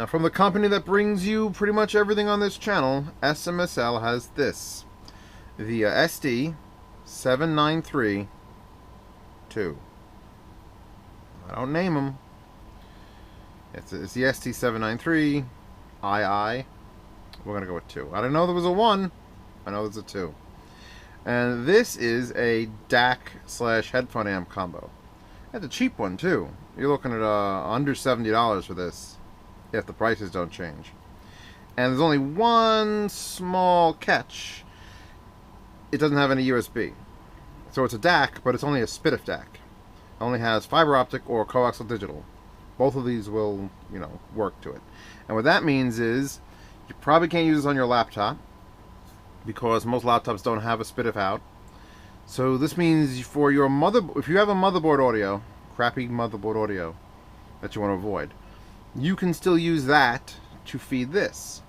Now, from the company that brings you pretty much everything on this channel, SMSL has this. The SD793II. I don't name them. It's the SD793II. We're going to go with 2. I didn't know there was a 1. I know there's a 2. And this is a DAC/headphone amp combo. It's a cheap one, too. You're looking at under $70 for this, if the prices don't change. And there's only one small catch. It doesn't have any USB. So it's a DAC, but it's only a SPDIF DAC. It only has fiber optic or coaxial digital. Both of these will, work to it. And what that means is, you probably can't use this on your laptop, because most laptops don't have a SPDIF out. So this means for your if you have a motherboard audio, crappy motherboard audio that you want to avoid, you can still use that to feed this.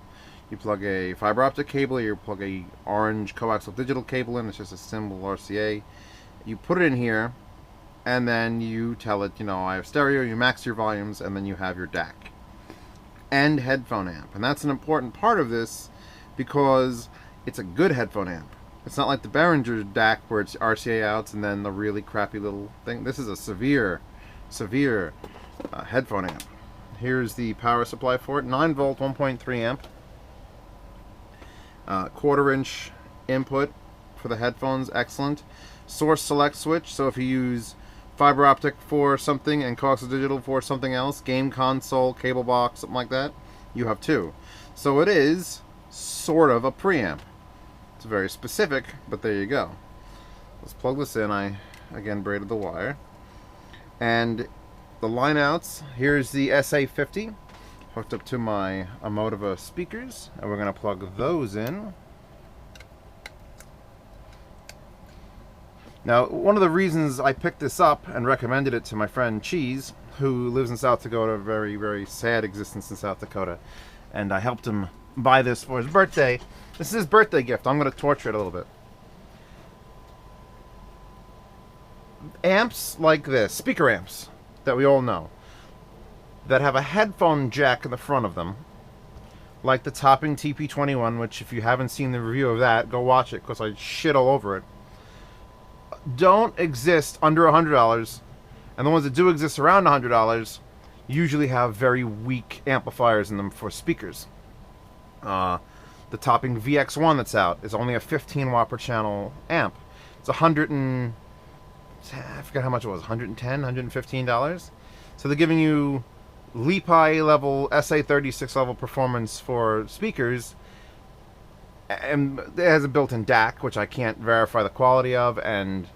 You plug a fiber optic cable, or you plug a orange coaxial digital cable in. It's just a simple RCA. You put it in here, and then you tell it, I have stereo. You max your volumes, and then you have your DAC and headphone amp. And that's an important part of this, because it's a good headphone amp. It's not like the Behringer DAC where it's RCA outs and then the really crappy little thing. This is a severe headphone amp. Here's the power supply for it. 9 volt, 1.3 amp. 1/4 inch input for the headphones. Excellent. Source select switch. So if you use fiber optic for something and coaxial digital for something else, game console, cable box, something like that, you have 2. So it is sort of a preamp. It's very specific, but there you go. Let's plug this in. I again braided the wire. And the line outs, here's the SA50 hooked up to my Emotiva speakers, and we're going to plug those in. Now, one of the reasons I picked this up and recommended it to my friend Cheese, who lives in South Dakota, a very, very sad existence in South Dakota, and I helped him buy this for his birthday. This is his birthday gift. I'm going to torture it a little bit. Amps like this, speaker amps that we all know, that have a headphone jack in the front of them, like the Topping TP21, which if you haven't seen the review of that, go watch it because I shit all over it, don't exist under $100, and the ones that do exist around $100 usually have very weak amplifiers in them for speakers. The Topping VX1 that's out is only a 15 watt per channel amp. It's I forgot how much it was, $110, $115. So they're giving you LePi level, SA36 level performance for speakers, and it has a built-in DAC, which I can't verify the quality of, and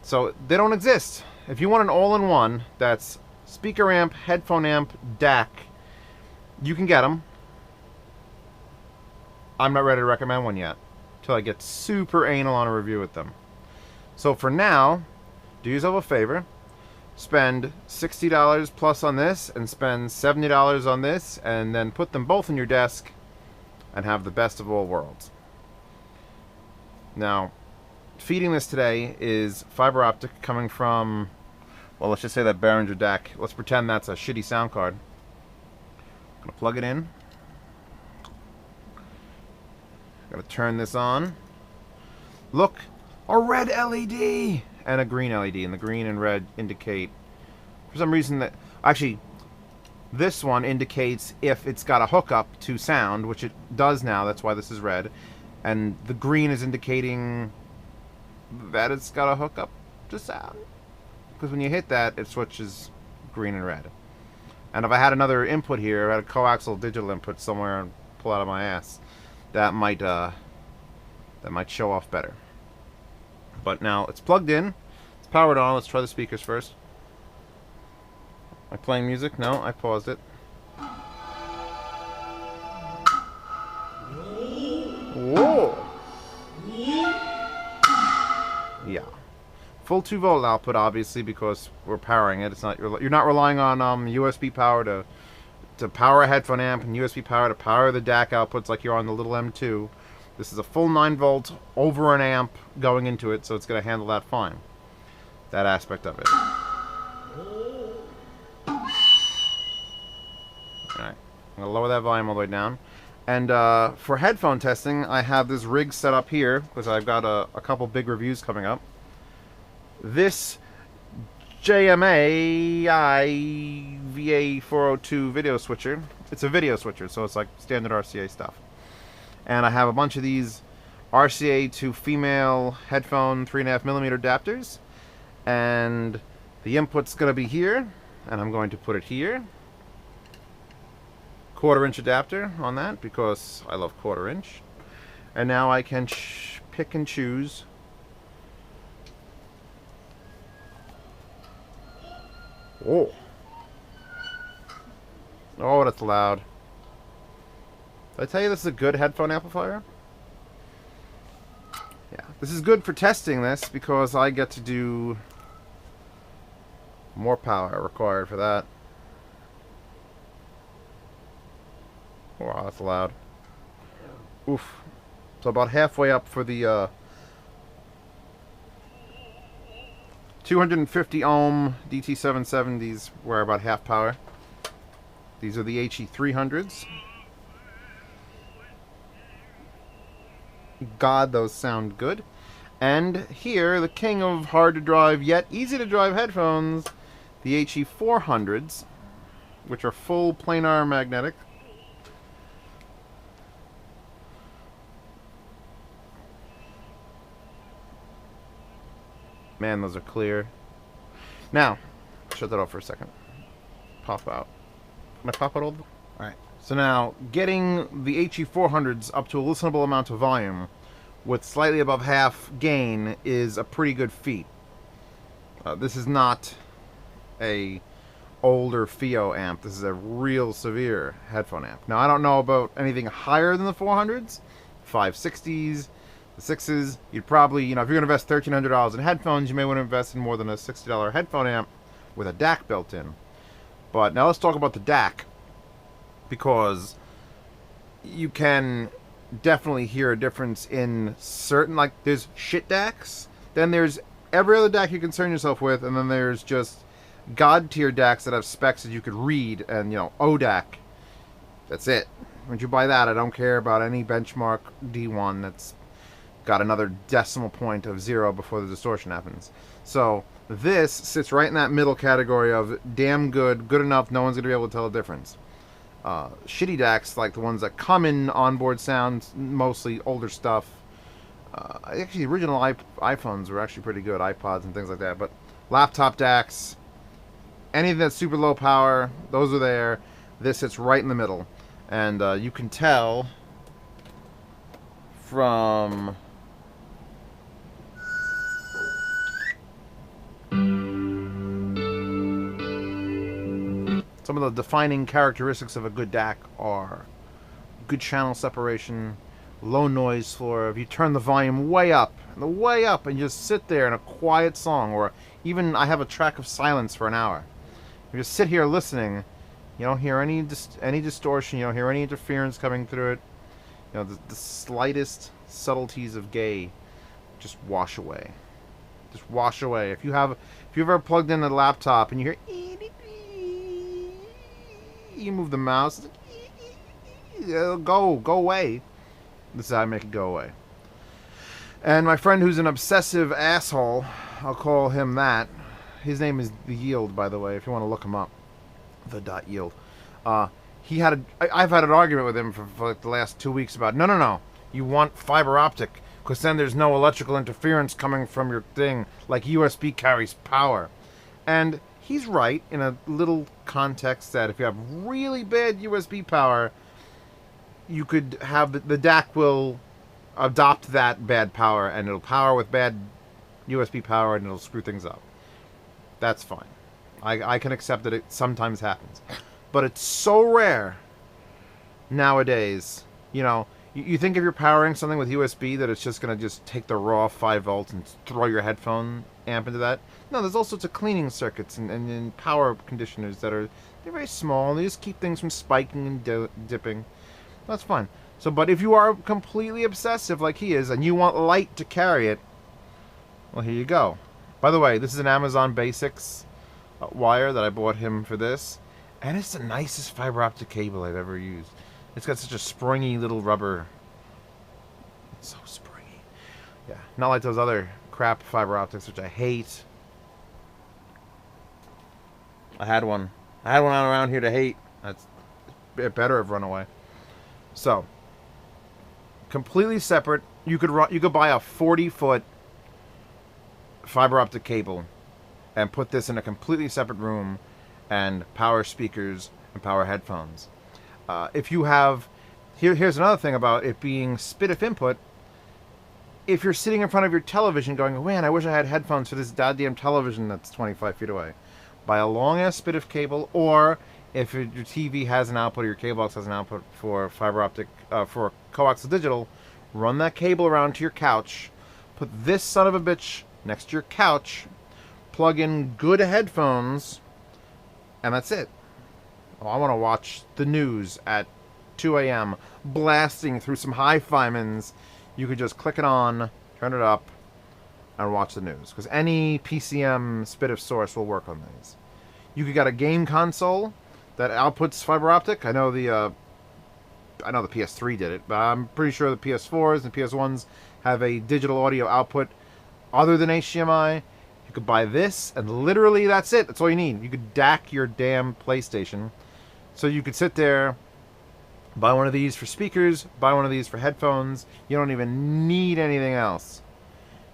so they don't exist. If you want an all-in-one that's speaker amp, headphone amp, DAC, you can get them. I'm not ready to recommend one yet, till I get super anal on a review with them. So for now, do yourself a favor, spend $60 plus on this, and spend $70 on this, and then put them both in your desk, and have the best of all worlds. Now, feeding this today is fiber optic coming from, well, let's just say that Behringer DAC. Let's pretend that's a shitty sound card. I'm gonna plug it in. Gotta turn this on. Look, a red LED and a green LED, and the green and red indicate, for some reason, that actually this one indicates if it's got a hookup to sound, which it does now. That's why this is red, and the green is indicating that it's got a hookup to sound, because when you hit that, it switches green and red. And if I had another input here, I had a coaxial digital input somewhere and pull out of my ass, that might show off better. But now it's plugged in, it's powered on. Let's try the speakers first. Am I playing music? No, I paused it. Whoa! Yeah, full 2 volt output, obviously, because we're powering it. It's not, you're not relying on USB power to power a headphone amp, and USB power to power the DAC outputs like you're on the little M2. This is a full 9 volt over an amp going into it, so it's going to handle that fine. That aspect of it. Alright. I'm going to lower that volume all the way down. And for headphone testing, I have this rig set up here because I've got a couple big reviews coming up. This JMA VA402 video switcher. It's a video switcher, so it's like standard RCA stuff. And I have a bunch of these RCA to female headphone 3.5mm adapters. And the input's going to be here, and I'm going to put it here. 1/4-inch adapter on that because I love 1/4-inch. And now I can pick and choose. Oh. Oh, that's loud. Did I tell you this is a good headphone amplifier? Yeah. This is good for testing this because I get to do more power required for that. Wow, that's loud. Oof. So about halfway up for the 250 ohm DT770s, where about half power. These are the HE300s. God, those sound good. And here, the king of hard to drive yet easy to drive headphones, the HE400s, which are full planar magnetic. Man, those are clear. Now, shut that off for a second. Pop out. Can I pop out all the... Alright. So now, getting the HE400s up to a listenable amount of volume with slightly above half gain is a pretty good feat. This is not a older FIO amp. This is a real severe headphone amp. Now, I don't know about anything higher than the 400s. 560s, the 6s. You'd probably, you know, if you're going to invest $1,300 in headphones, you may want to invest in more than a $60 headphone amp with a DAC built in. But now let's talk about the DAC, because you can definitely hear a difference in certain, like, there's shit DACs, then there's every other DAC you concern yourself with, and then there's just god tier DACs that have specs that you could read, and, you know, ODAC. That's it. Once you buy that, I don't care about any benchmark D1 that's got another decimal point of 0 before the distortion happens. So this sits right in that middle category of damn good, good enough, no one's going to be able to tell the difference. Shitty DACs, like the ones that come in onboard sounds, mostly older stuff. Actually, the original iPhones were actually pretty good, iPods and things like that. But laptop DACs, anything that's super low power, those are there. This sits right in the middle. And you can tell from... some of the defining characteristics of a good DAC are good channel separation, low noise floor. If you turn the volume way up, and just sit there in a quiet song, or even I have a track of silence for an hour. You just sit here listening. You don't hear any distortion. You don't hear any interference coming through it. You know, the slightest subtleties of gay just wash away. Just wash away. If you've ever plugged in a laptop and you hear, you move the mouse, it'll go away. This is how I make it go away. And my friend who's an obsessive asshole, I'll call him that. His name is The Yield, by the way, if you want to look him up. The .yield. I've had an argument with him for like the last 2 weeks about, no, you want fiber optic, because then there's no electrical interference coming from your thing, like USB carries power. And he's right in a little context that if you have really bad USB power, you could have the DAC will adopt that bad power, and it'll power with bad USB power, and it'll screw things up. That's fine. I can accept that it sometimes happens. But it's so rare nowadays. You know, you think if you're powering something with USB that it's just going to just take the raw 5 volts and throw your headphone amp into that. No, there's all sorts of cleaning circuits and power conditioners that are, they're very small, and they just keep things from spiking and dipping. That's fine. So, but if you are completely obsessive like he is, and you want light to carry it, well, here you go. By the way, this is an Amazon Basics wire that I bought him for this, And it's the nicest fiber optic cable I've ever used. It's got such a springy little rubber. It's so springy. Yeah, not like those other crap fiber optics, which I hate. I had one around here to hate. It better have run away. So, completely separate. You could buy a 40-foot fiber optic cable and put this in a completely separate room and power speakers and power headphones. If you have... Here's another thing about it being SPDIF input. If you're sitting in front of your television going, man, I wish I had headphones for this goddamn television that's 25 feet away. Buy a long-ass SPDIF cable, or if your TV has an output or your cable box has an output for fiber optic, for coaxial digital, run that cable around to your couch, put this son of a bitch next to your couch, plug in good headphones, and that's it. Oh, I want to watch the news at 2 a.m. blasting through some hi-fi-mans. You could just click it on, turn it up, and watch the news. Because any PCM SPDIF source will work on these. You could get a game console that outputs fiber optic. I know the PS3 did it, but I'm pretty sure the PS4s and PS1s have a digital audio output other than HDMI. You could buy this, and literally that's it. That's all you need. You could DAC your damn PlayStation. So you could sit there, buy one of these for speakers, buy one of these for headphones. You don't even need anything else.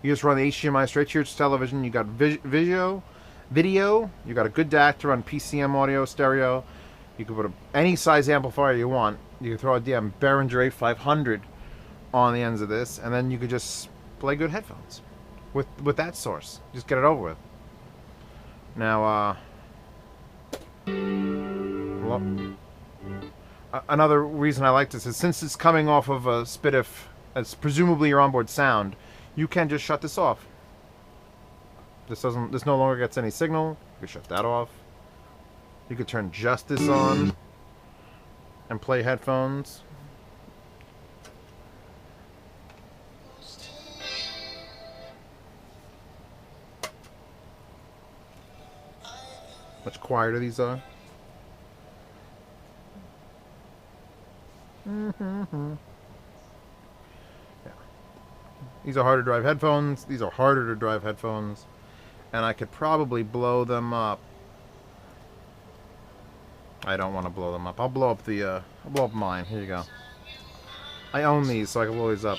You just run the HDMI straight to your television. You got video. You got a good DAC to run PCM audio, stereo. You can put any size amplifier you want. You can throw a damn Behringer 8500 on the ends of this, and then you could just play good headphones with that source. Just get it over with. Now, another reason I like this is since it's coming off of a SPDIF, it's presumably your onboard sound, you can just shut this off. This no longer gets any signal. You can shut that off. You could turn just this on and play headphones. Much quieter these are. Yeah. These are harder to drive headphones. These are harder to drive headphones. And I could probably blow them up. I don't want to blow them up. I'll blow up mine. Here you go. I own these, so I can blow these up.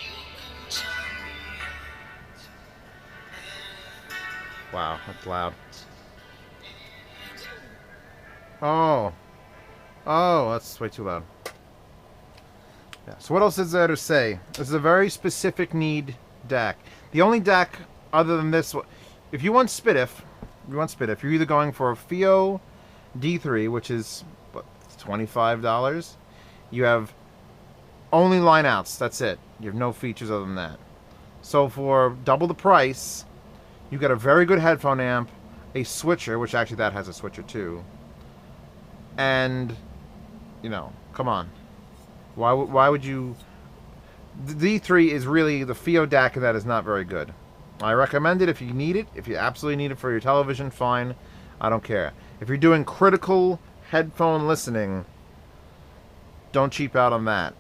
Wow, that's loud. Oh, that's way too loud. Yeah. So what else is there to say? This is a very specific need DAC. The only DAC other than this, if you want SPDIF, you're either going for a FIO D3, which is what, $25. You have only line outs. That's it. You have no features other than that. So for double the price, you get a very good headphone amp, a switcher, which actually that has a switcher too. And, you know, come on. Why would you... The D3 is really the FIO DAC, and that is not very good. I recommend it if you need it. If you absolutely need it for your television, fine. I don't care. If you're doing critical headphone listening, don't cheap out on that.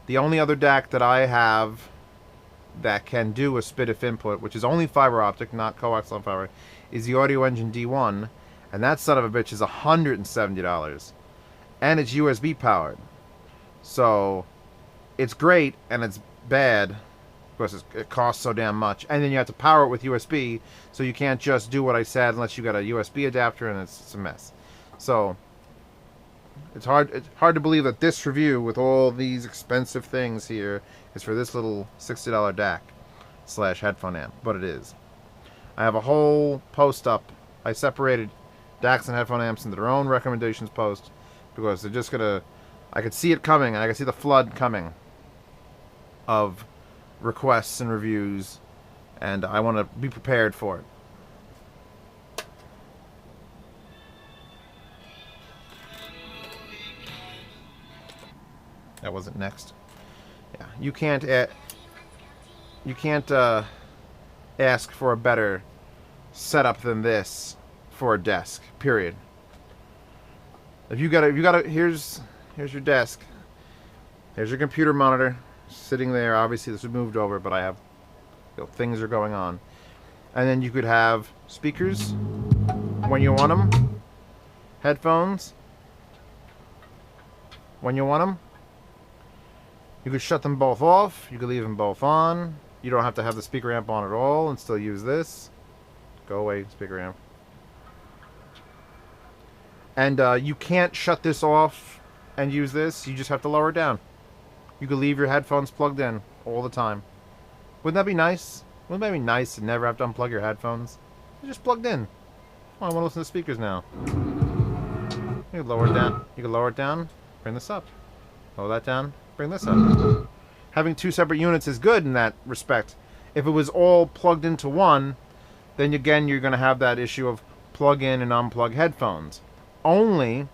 The only other DAC that I have that can do a SPDIF input, which is only fiber optic, not coaxial fiber, is the Audio Engine D1, and that son of a bitch is $170, and it's USB powered. So it's great and it's bad because it costs so damn much, and then you have to power it with USB, so you can't just do what I said unless you got a USB adapter, and it's a mess. So it's hard to believe that this review with all these expensive things here is for this little $60 DAC / headphone amp, but it is. I have a whole post up. I separated DACs and headphone amps into their own recommendations post because they're just gonna... I could see it coming, and I could see the flood coming of requests and reviews, and I want to be prepared for it. That wasn't next. Yeah, you can't ask for a better setup than this for a desk. Period. If you got here's your desk. Here's your computer monitor sitting there. Obviously, this was moved over, but I have things are going on. And then you could have speakers when you want them, headphones when you want them. You could shut them both off. You could leave them both on. You don't have to have the speaker amp on at all and still use this. Go away, speaker amp. And you can't shut this off and use this. You just have to lower it down. You could leave your headphones plugged in all the time. Wouldn't that be nice? Wouldn't that be nice to never have to unplug your headphones? They're just plugged in. Oh, I want to listen to speakers now. You can lower it down. You can lower it down. Bring this up. Lower that down. Bring this up. Having two separate units is good in that respect. If it was all plugged into one, then again you're going to have that issue of plug in and unplug headphones. Only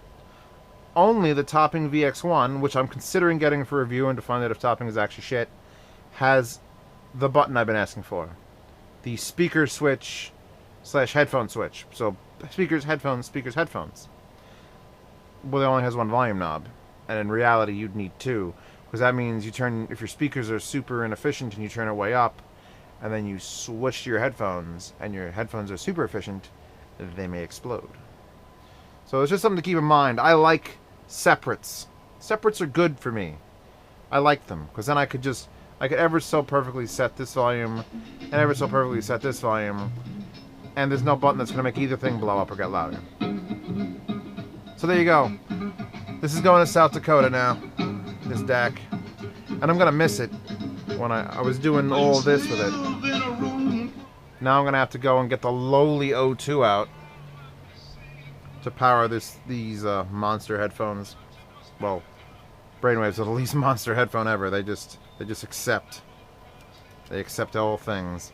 the Topping VX1, which I'm considering getting for review and to find out if Topping is actually shit, has the button I've been asking for. The speaker switch / headphone switch. So speakers, headphones, speakers, headphones. Well, it only has one volume knob. And in reality, you'd need two. Because that means you turn, if your speakers are super inefficient and you turn it way up, and then you switch to your headphones, and your headphones are super efficient, they may explode. So it's just something to keep in mind. I like separates. Separates are good for me. I like them. Because then I could ever so perfectly set this volume, and ever so perfectly set this volume, and there's no button that's going to make either thing blow up or get louder. So there you go. This is going to South Dakota now. This DAC. And I'm going to miss it when I was doing all this with it. Now I'm going to have to go and get the lowly O2 out to power these monster headphones. Well, Brainwaves are the least monster headphone ever. They just accept. They accept all things.